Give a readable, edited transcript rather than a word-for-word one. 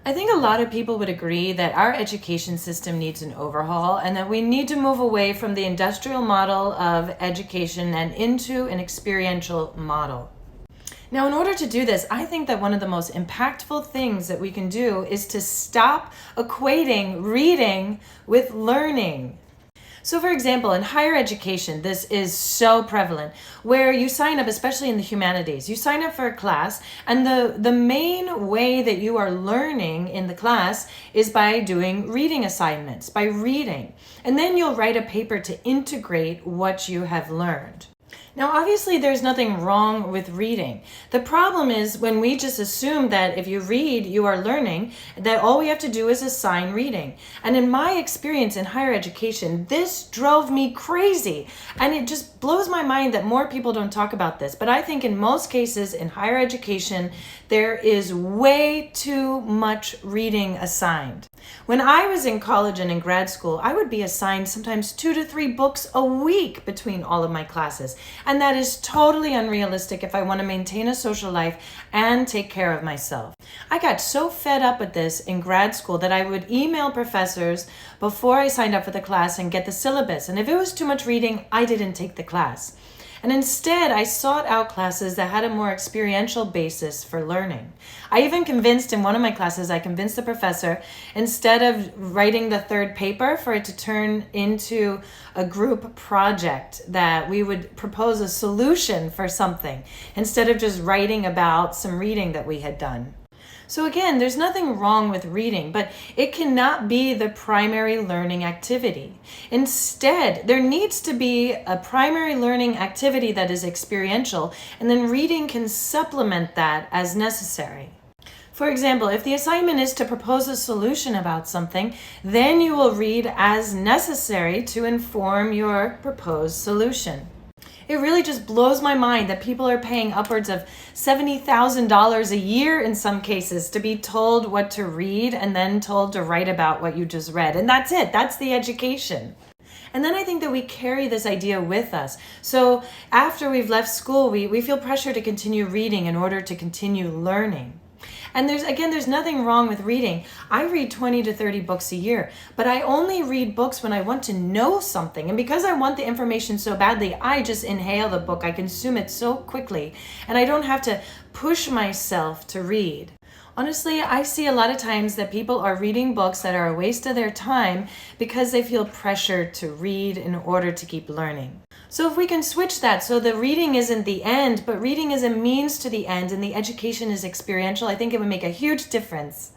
I think a lot of people would agree that our education system needs an overhaul and that we need to move away from the industrial model of education and into an experiential model. Now, in order to do this, I think that one of the most impactful things that we can do is to stop equating reading with learning. So for example, in higher education, this is so prevalent, where you sign up, especially in the humanities, you sign up for a class, and the main way that you are learning in the class is by doing reading assignments, by reading. And then you'll write a paper to integrate what you have learned. Now, obviously, there's nothing wrong with reading. The problem is when we just assume that if you read, you are learning, that all we have to do is assign reading. And in my experience in higher education, this drove me crazy. And it just blows my mind that more people don't talk about this. But I think in most cases in higher education, there is way too much reading assigned. When I was in college and in grad school, I would be assigned sometimes 2 to 3 books a week between all of my classes. And that is totally unrealistic if I want to maintain a social life and take care of myself. I got so fed up with this in grad school that I would email professors before I signed up for the class and get the syllabus. And if it was too much reading, I didn't take the class. And instead, I sought out classes that had a more experiential basis for learning. I even convinced in one of my classes, I convinced the professor, instead of writing the third paper, for it to turn into a group project, that we would propose a solution for something, instead of just writing about some reading that we had done. So again, there's nothing wrong with reading, but it cannot be the primary learning activity. Instead, there needs to be a primary learning activity that is experiential, and then reading can supplement that as necessary. For example, if the assignment is to propose a solution about something, then you will read as necessary to inform your proposed solution. It really just blows my mind that people are paying upwards of $70,000 a year in some cases to be told what to read and then told to write about what you just read. And that's it. That's the education. And then I think that we carry this idea with us. So after we've left school, we feel pressure to continue reading in order to continue learning. And there's nothing wrong with reading. I read 20 to 30 books a year, but I only read books when I want to know something. And because I want the information so badly, I just inhale the book. I consume it so quickly, and I don't have to push myself to read. Honestly, I see a lot of times that people are reading books that are a waste of their time because they feel pressured to read in order to keep learning. So if we can switch that so the reading isn't the end, but reading is a means to the end and the education is experiential, I think it would make a huge difference.